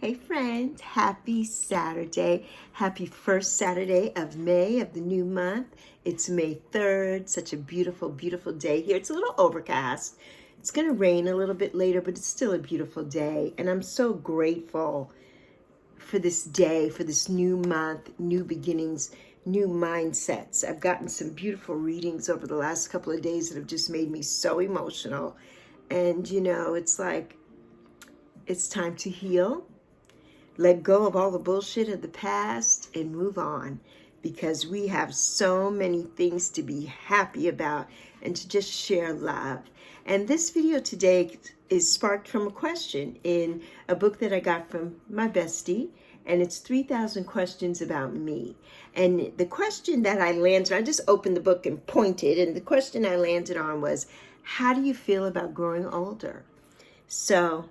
Hey friends, happy Saturday. Happy first Saturday of May of the new month. It's May 3rd, such a beautiful, beautiful day here. It's a little overcast. It's going to rain a little bit later, but it's still a beautiful day. And I'm so grateful for this day, for this new month, new beginnings, new mindsets. I've gotten some beautiful readings over the last couple of days that have just made me so emotional. And it's like, it's time to heal. Let go of all the bullshit of the past and move on, because we have so many things to be happy about and to just share love. And this video today is sparked from a question in a book that I got from my bestie, and it's 3,000 questions about me. And the question that I landed, I just opened the book and pointed, and the question I landed on was, how do you feel about growing older? So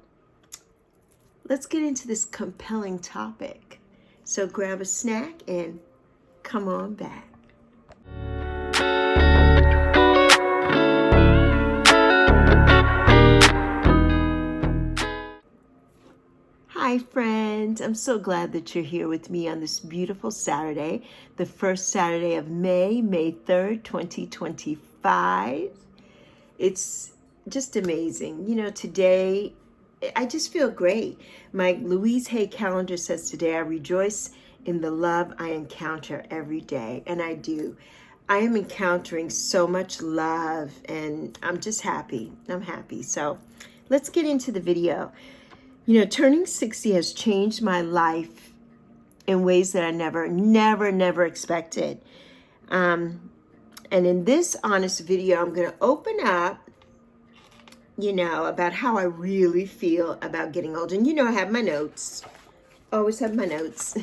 let's get into this compelling topic. So grab a snack and come on back. Hi friends, I'm so glad that you're here with me on this beautiful Saturday, the first Saturday of May, May 3rd, 2025. It's just amazing. Today I just feel great. My Louise Hay calendar says today, I rejoice in the love I encounter every day. And I do. I am encountering so much love and I'm just happy. I'm happy. So let's get into the video. Turning 60 has changed my life in ways that I never expected. And in this honest video, I'm going to open up about how I really feel about getting older. And I have my notes. Always have my notes.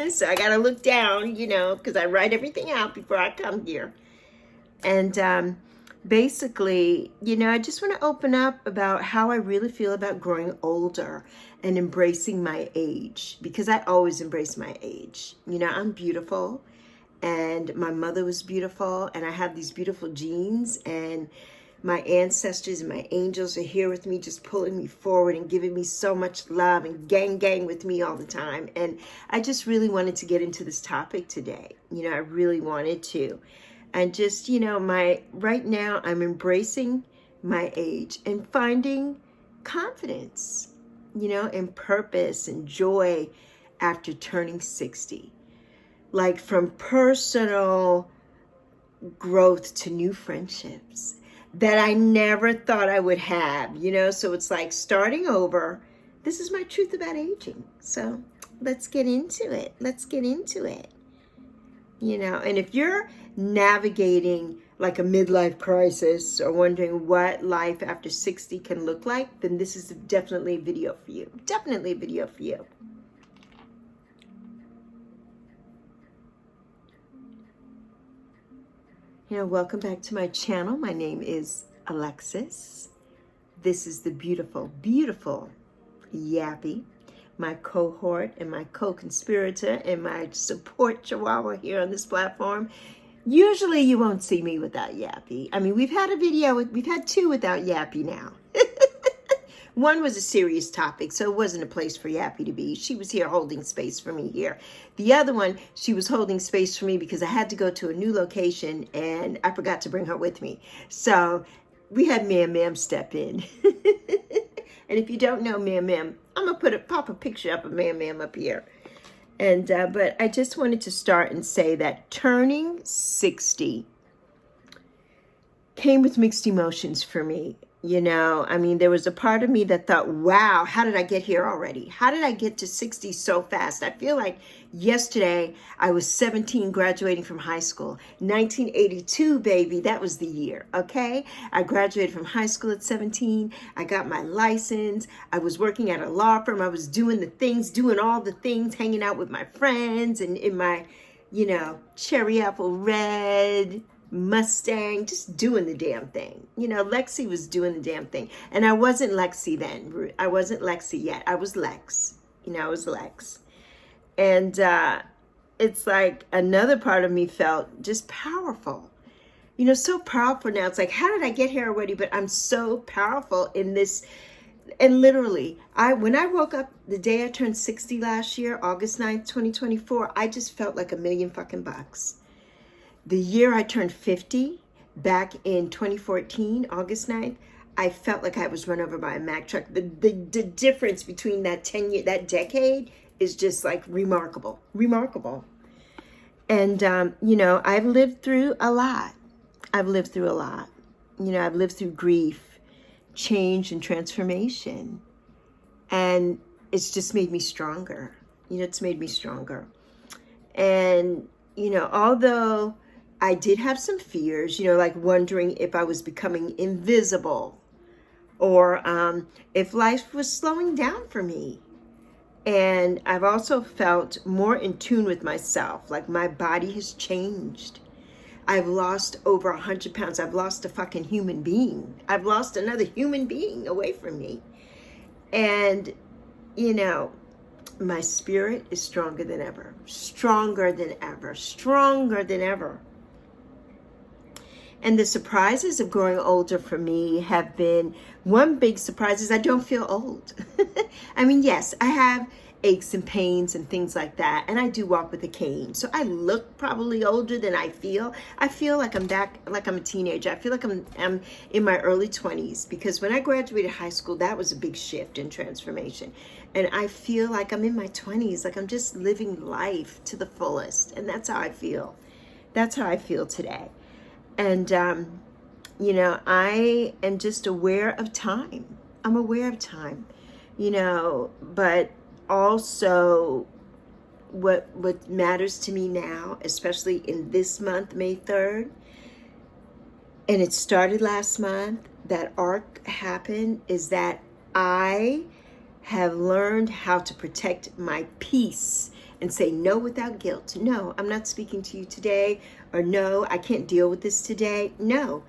So I got to look down, because I write everything out before I come here. And basically, I just want to open up about how I really feel about growing older and embracing my age, because I always embrace my age. I'm beautiful, and my mother was beautiful, and I have these beautiful genes, and my ancestors and my angels are here with me, just pulling me forward and giving me so much love and gang with me all the time. And I just really wanted to get into this topic today. I really wanted to. And just, right now I'm embracing my age and finding confidence, and purpose and joy after turning 60. Like from personal growth to new friendships that I never thought I would have, so it's like starting over. This is my truth about aging. So let's get into it. And if you're navigating like a midlife crisis or wondering what life after 60 can look like, then this is definitely a video for you. Welcome back to my channel. My name is Alexis. This is the beautiful, beautiful Yappy, my cohort and my co-conspirator and my support chihuahua here on this platform. Usually you won't see me without Yappy. I mean, we've had two without Yappy now. One was a serious topic, so it wasn't a place for Yappy to be. She was here holding space for me here. The other one, she was holding space for me because I had to go to a new location and I forgot to bring her with me. So we had Mam step in. And if you don't know Mam, I'm going to pop a picture up of Mam up here. And but I just wanted to start and say that turning 60 came with mixed emotions for me. There was a part of me that thought, wow, how did I get here already? How did I get to 60 so fast? I feel like yesterday I was 17 graduating from high school. 1982, baby, that was the year, okay? I graduated from high school at 17. I got my license. I was working at a law firm. I was doing all the things, hanging out with my friends and in my, cherry apple red Mustang, just doing the damn thing. Lexi was doing the damn thing. And I wasn't Lexi then. I wasn't Lexi yet. I was Lex. I was Lex. And it's like another part of me felt just powerful. So powerful now. It's like, how did I get here already? But I'm so powerful in this And literally, when I woke up the day I turned 60 last year, August 9th, 2024, I just felt like $1,000,000. The year I turned 50, back in 2014, August 9th, I felt like I was run over by a Mack truck. The difference between that 10 year, that decade is just like remarkable, remarkable. And, I've lived through a lot. I've lived through a lot. I've lived through grief, change, and transformation. And it's just made me stronger. It's made me stronger. And, although I did have some fears, like wondering if I was becoming invisible or if life was slowing down for me. And I've also felt more in tune with myself, like my body has changed. I've lost over 100 pounds. I've lost a fucking human being. I've lost another human being away from me. And, my spirit is stronger than ever, stronger than ever, stronger than ever. And the surprises of growing older for me have been, one big surprise is I don't feel old. I mean, yes, I have aches and pains and things like that. And I do walk with a cane. So I look probably older than I feel. I feel like I'm back, like I'm a teenager. I feel like I'm in my early 20s, because when I graduated high school, that was a big shift and transformation. And I feel like I'm in my 20s, like I'm just living life to the fullest. And that's how I feel. That's how I feel today. And, I am just aware of time. I'm aware of time, but also what matters to me now, especially in this month, May 3rd, and it started last month, that arc happened, is that I have learned how to protect my peace and say no without guilt. No, I'm not speaking to you today, or no, I can't deal with this today. No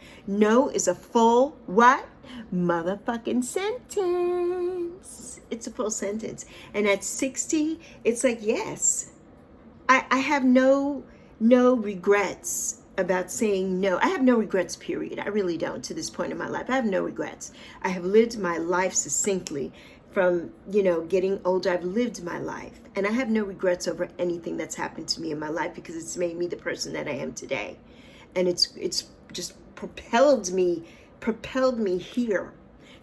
is a full what? Motherfucking sentence. It's a full sentence. And at 60, it's like, yes, I have no regrets about saying no. I have no regrets, period. I really don't, to this point in my life. I have no regrets. I have lived my life succinctly. From, getting older, I've lived my life. And I have no regrets over anything that's happened to me in my life, because it's made me the person that I am today. And it's just propelled me here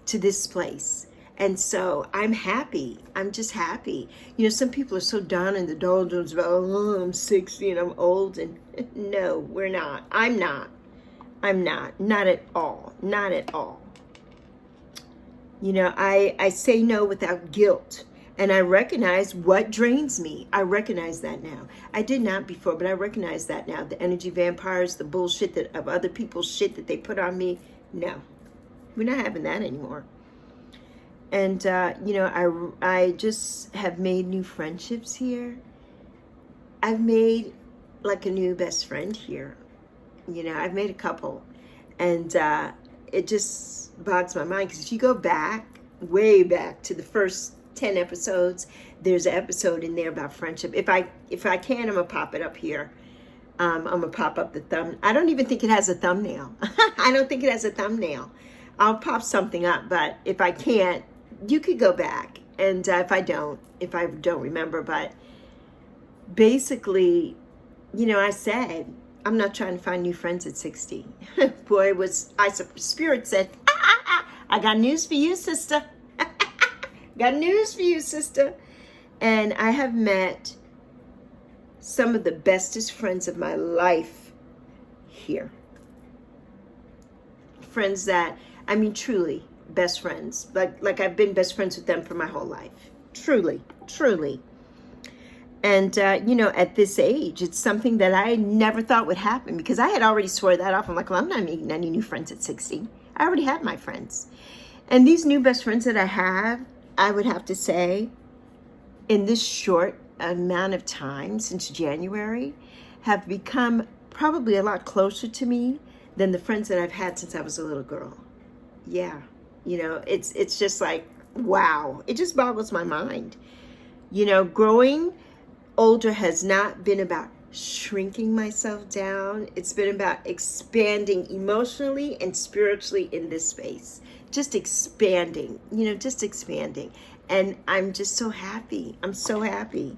to this place. And so I'm happy. I'm just happy. Some people are so down in the doldrums about, oh, I'm 60 and I'm old. And no, we're not. I'm not. Not at all. Not at all. I say no without guilt. And I recognize what drains me. I recognize that now. I did not before, but I recognize that now. The energy vampires, the bullshit of other people's shit that they put on me. No, we're not having that anymore. And, I just have made new friendships here. I've made like a new best friend here. I've made a couple. And it just bogs my mind, because if you go back, way back to the first 10 episodes, there's an episode in there about friendship. If I can, I'm gonna pop it up here. I'm gonna pop up the thumb. I don't even think it has a thumbnail. I don't think it has a thumbnail. I'll pop something up, but if I can't, you could go back. And if I don't remember, but basically, I said, I'm not trying to find new friends at 60. Boy, Spirit said, I got news for you, sister. Got news for you, sister. And I have met some of the bestest friends of my life here. Friends that, truly best friends. Like I've been best friends with them for my whole life. Truly. And, at this age, it's something that I never thought would happen, because I had already swore that off. I'm like, well, I'm not making any new friends at 60. I already had my friends. And these new best friends that I have, I would have to say, in this short amount of time since January, have become probably a lot closer to me than the friends that I've had since I was a little girl. Yeah. It's just like, wow. It just boggles my mind. Growing older has not been about shrinking myself down. It's been about expanding emotionally and spiritually in this space. just expanding, just expanding. And I'm just so happy. I'm so happy.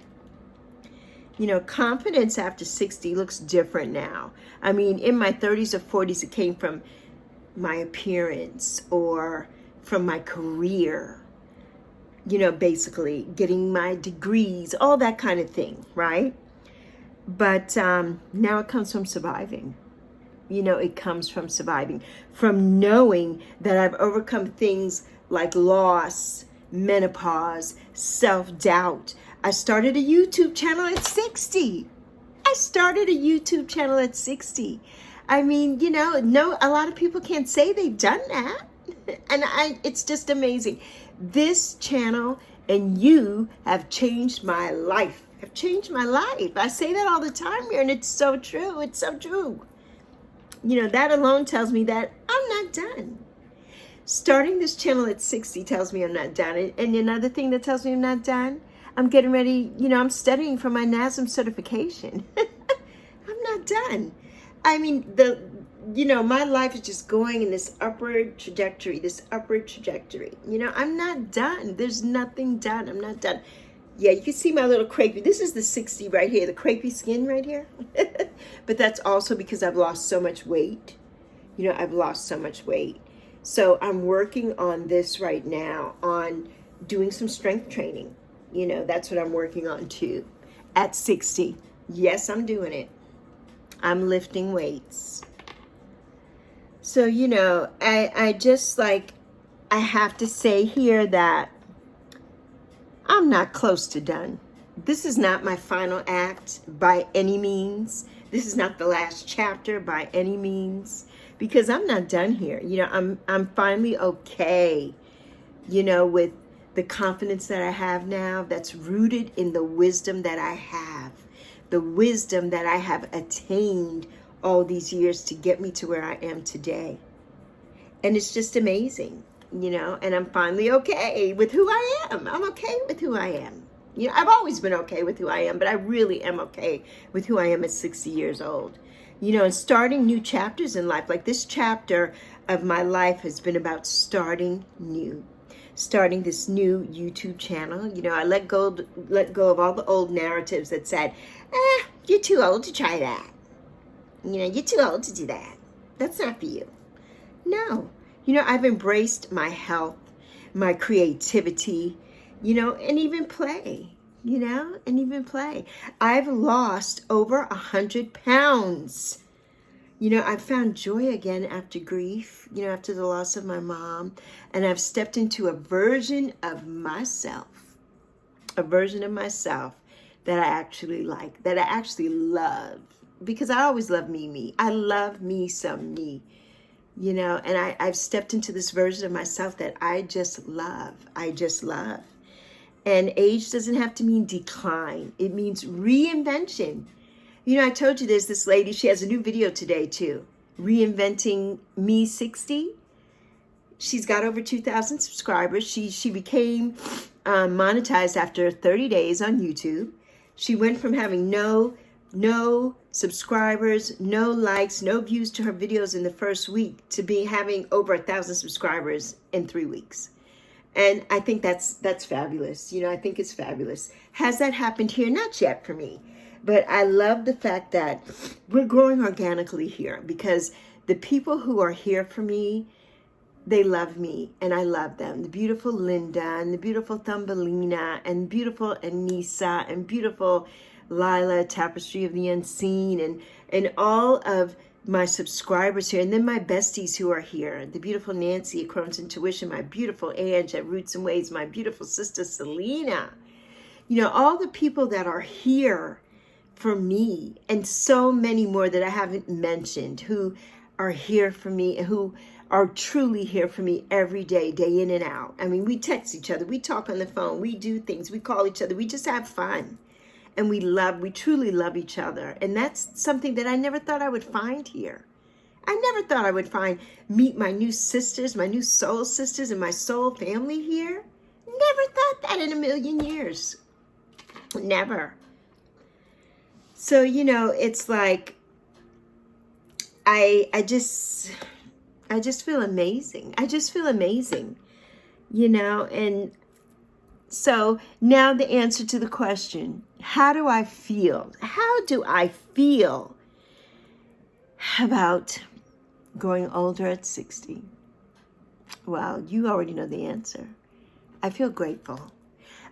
Confidence after 60 looks different now. I mean, in my 30s or 40s, it came from my appearance or from my career, basically getting my degrees, all that kind of thing, right? But now it comes from surviving. It comes from surviving, from knowing that I've overcome things like loss, menopause, self-doubt. I started a YouTube channel at 60. I mean, no, a lot of people can't say they've done that. And it's just amazing. This channel and you have changed my life. I say that all the time here, and it's so true. It's so true. That alone tells me that I'm not done. Starting this channel at 60 tells me I'm not done. And another thing that tells me I'm not done, I'm getting ready, I'm studying for my NASM certification. I'm not done. I mean, my life is just going in this upward trajectory. I'm not done. There's nothing done. I'm not done. Yeah, you can see my little crepey. This is the 60 right here, the crepey skin right here. But that's also because I've lost so much weight. I've lost so much weight. So I'm working on this right now, on doing some strength training. That's what I'm working on too. At 60. Yes, I'm doing it. I'm lifting weights. So, I just I have to say here that I'm not close to done. This is not my final act by any means. This is not the last chapter by any means, because I'm not done here. I'm finally okay, with the confidence that I have now, that's rooted in the wisdom that I have, the wisdom that I have attained all these years to get me to where I am today. And it's just amazing, and I'm finally okay with who I am. I'm okay with who I am. I've always been okay with who I am, but I really am okay with who I am at 60 years old. And starting new chapters in life, like this chapter of my life has been about starting new. Starting this new YouTube channel. I let go of all the old narratives that said, you're too old to try that. You're too old to do that. That's not for you. No. I've embraced my health, my creativity, and even play, I've lost over 100 pounds. I've found joy again after grief, after the loss of my mom, and I've stepped into a version of myself that I actually like, that I actually love, because I always love me. I love me some me, and I've stepped into this version of myself that I just love. And age doesn't have to mean decline. It means reinvention. I told you there's this lady, she has a new video today too, Reinventing Me 60. She's got over 2,000 subscribers. She became monetized after 30 days on YouTube. She went from having no subscribers, no likes, no views to her videos in the first week to having over 1,000 subscribers in 3 weeks. And I think that's fabulous. I think it's fabulous. Has that happened here? Not yet for me. But I love the fact that we're growing organically here, because the people who are here for me, they love me and I love them. The beautiful Linda and the beautiful Thumbelina and beautiful Anissa and beautiful Lila, Tapestry of the Unseen, and all of my subscribers here, and then my besties who are here, the beautiful Nancy at Crohn's Intuition, my beautiful Ange at Roots and Waves, my beautiful sister Selena, all the people that are here for me, and so many more that I haven't mentioned, who are here for me and who are truly here for me every day, day in and out. I mean, we text each other, we talk on the phone, we do things, we call each other, we just have fun. And we truly love each other. And that's something that I never thought I would find here. I never thought I would meet my new sisters, my new soul sisters, and my soul family here. Never thought that in a million years. Never. So, it's like, I I just feel amazing. I just feel amazing, you know. And so now the answer to the question, how do I feel? How do I feel about growing older at 60? Well, you already know the answer. I feel grateful.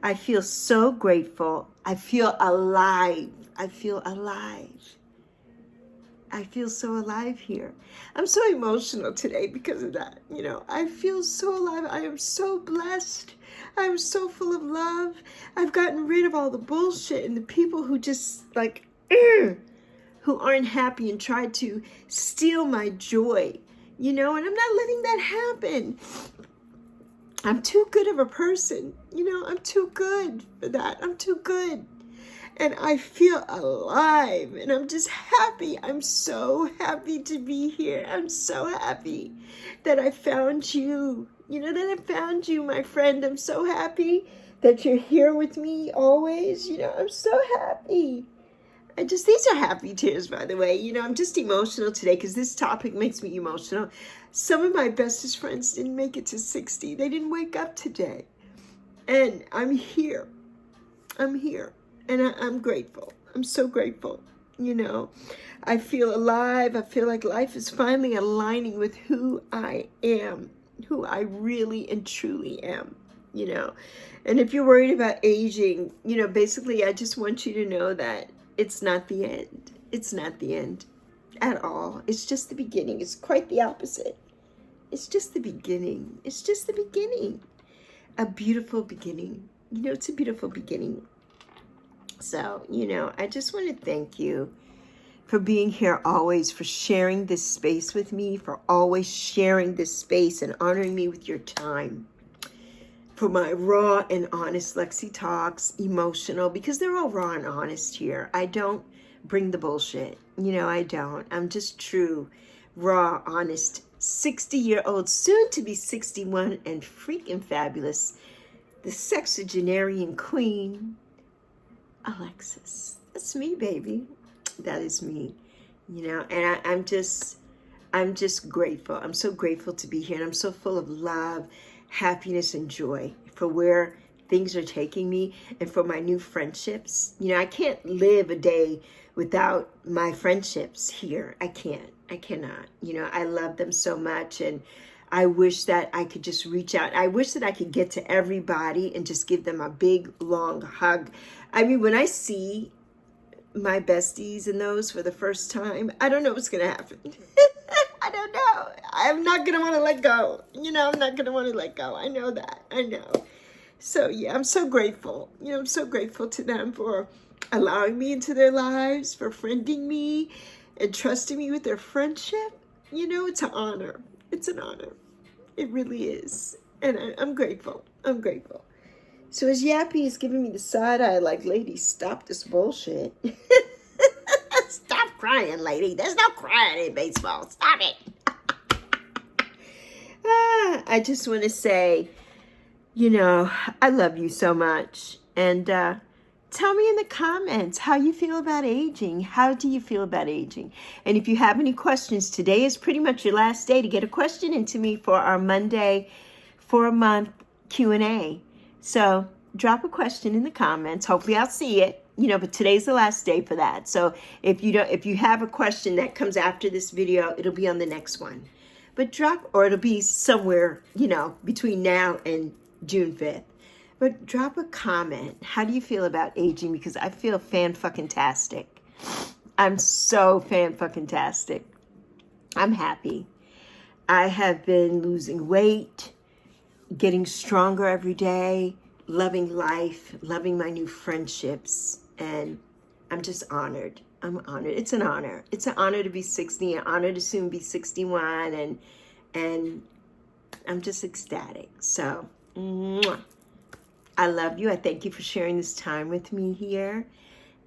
I feel so grateful. I feel alive. I feel alive. I feel so alive here. I'm so emotional today because of that. You know, I feel so alive. I am so blessed. I'm so full of love. I've gotten rid of all the bullshit and the people who just like, who aren't happy and try to steal my joy, you know, and I'm not letting that happen. I'm too good of a person, you know, I'm too good for that. I'm too good. And I feel alive and I'm just happy. I'm so happy to be here. I'm so happy that I found you. You know, that I found you, my friend. I'm so happy that you're here with me always. You know, I'm so happy. These are happy tears, by the way. You know, I'm just emotional today because this topic makes me emotional. Some of my bestest friends didn't make it to 60. They didn't wake up today. And I'm here. I'm here. And I'm grateful. I'm so grateful. You know, I feel alive. I feel like life is finally aligning with who I am, who I really and truly am, you know. And if you're worried about aging, you know, basically I just want you to know that it's not the end. It's not the end at all. It's just the beginning. It's quite the opposite. It's just the beginning. It's just the beginning. A beautiful beginning. You know, it's a beautiful beginning. So, you know, I just want to thank you for being here always, for sharing this space with me, for always sharing this space and honoring me with your time. For my raw and honest Lexi talks, emotional, because they're all raw and honest here. I don't bring the bullshit. You know, I don't. I'm just true, raw, honest, 60-year-old, soon to be 61 and freaking fabulous, the sexagenarian queen, Alexis. That's me, baby. That is me, you know. And I'm just grateful. I'm so grateful to be here, and I'm so full of love, happiness, and joy for where things are taking me and for my new friendships. You know, I can't live a day without my friendships here. I cannot. You know, I love them so much, and I wish that I could just reach out. I wish that I could get to everybody and just give them a big, long hug. I mean, when I see my besties and those for the first time, I don't know what's going to happen. I don't know. I'm not going to want to let go. You know, I'm not going to want to let go. I know that. I know. So, yeah, I'm so grateful. You know, I'm so grateful to them for allowing me into their lives, for friending me and trusting me with their friendship. You know, it's an honor. It's an honor. It really is. And I'm grateful. I'm grateful. So as Yappy is giving me the side eye, like, lady, stop this bullshit. Stop crying, lady. There's no crying in baseball. Stop it. I just want to say, you know, I love you so much. And tell me in the comments how you feel about aging. How do you feel about aging? And if you have any questions, today is pretty much your last day to get a question into me for our Monday for a month Q&A. So drop a question in the comments. Hopefully I'll see it, you know, but today's the last day for that. So if you have a question that comes after this video, it'll be on the next one. But or it'll be somewhere, you know, between now and June 5th. But drop a comment. How do you feel about aging? Because I feel fan-fucking-tastic. I'm so fan-fucking-tastic. I'm happy. I have been losing weight, getting stronger every day, loving life, loving my new friendships, and I'm just honored. I'm honored. It's an honor. It's an honor to be 60, an honor to soon be 61, and I'm just ecstatic. So, I love you. I thank you for sharing this time with me here,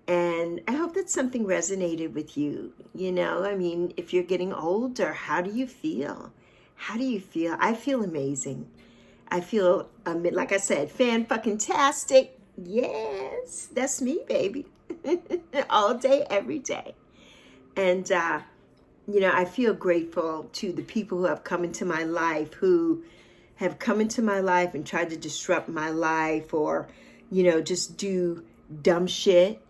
and I hope that something resonated with you. You know, I mean, if you're getting older, how do you feel? How do you feel? I feel amazing. I feel, like I said, fan-fucking-tastic. Yes, that's me, baby. All day, every day. And you know, I feel grateful to the people who have come into my life, who have come into my life and tried to disrupt my life, or, you know, just do dumb shit.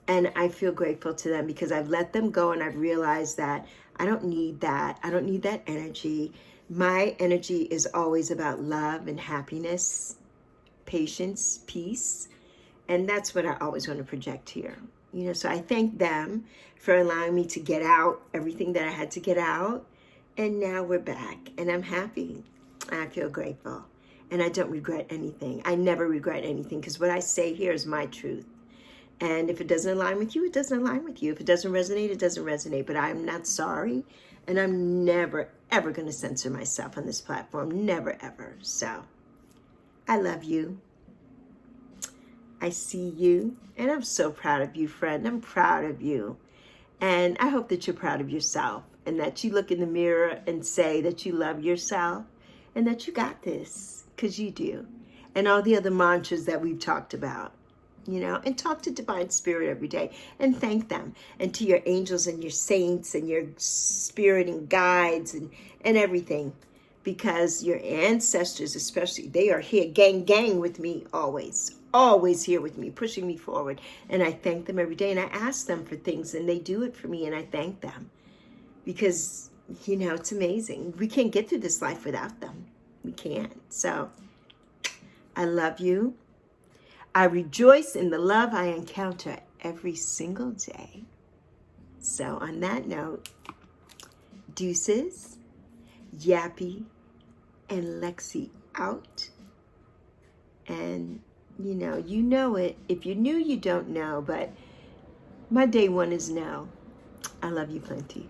And I feel grateful to them because I've let them go, and I've realized that I don't need that. I don't need that energy. My energy is always about love and happiness, patience, peace. And that's what I always want to project here. You know, so I thank them for allowing me to get out everything that I had to get out. And now we're back, and I'm happy. I feel grateful, and I don't regret anything. I never regret anything, because what I say here is my truth. And if it doesn't align with you, it doesn't align with you. If it doesn't resonate, it doesn't resonate. But I'm not sorry, and I'm never, ever going to censor myself on this platform. Never, ever. So I love you. I see you, and I'm so proud of you, friend. I'm proud of you. And I hope that you're proud of yourself, and that you look in the mirror and say that you love yourself, and that you got this, because you do. And all the other mantras that we've talked about, you know, and talk to Divine Spirit every day and thank them. And to your angels and your saints and your spirit and guides and everything. Because your ancestors especially, they are here gang with me always. Always here with me, pushing me forward. And I thank them every day, and I ask them for things, and they do it for me, and I thank them. Because, you know, it's amazing. We can't get through this life without them. We can't. So, I love you. I rejoice in the love I encounter every single day. So, on that note, deuces, Yappy, and Lexi out. And you know it. If you're new, you don't know, but my day one is now. I love you plenty.